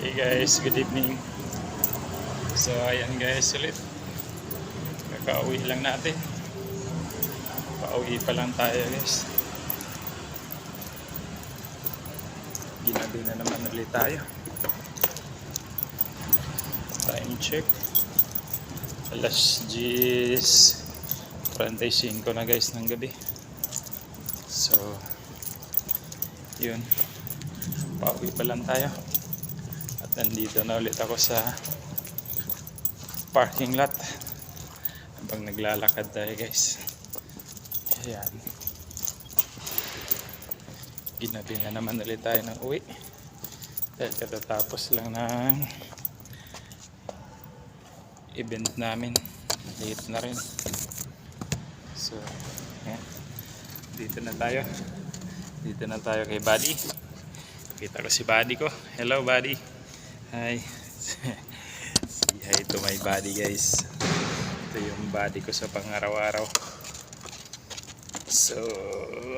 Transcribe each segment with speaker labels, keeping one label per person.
Speaker 1: Hey guys, good evening. So ayan guys, ulit kakauwi lang natin. Pauwi pa lang tayo guys. Ginabi na naman ulit tayo. Time check, alas 10:45 na guys ng gabi. So yun, pauwi pa lang tayo. At nandito na ulit ako sa parking lot habang naglalakad tayo guys. Ayan, ginabi na naman ulit tayo ng uwi dahil katatapos lang ng event namin. Late na rin. So ayan, dito na tayo kay Buddy. Kita ko si Buddy ko. Hello Buddy. Hi. Say hi to my Buddy guys. Ito yung Buddy ko sa pang-araw-araw. So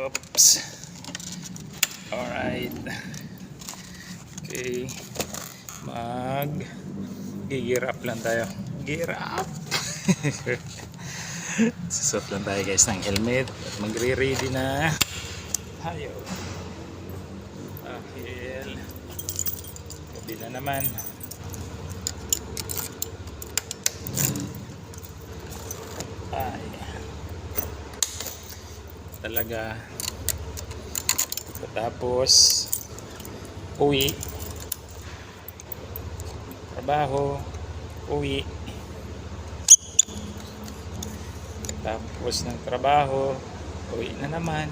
Speaker 1: oops. Alright. Okay, gear up lang tayo. Gear up. Susot lang tayo guys ng helmet at magre-ready na. Hayo. Dahil gabi na naman. Ay, talaga tapos uwi, trabaho, uwi, tapos ng trabaho, uwi na naman.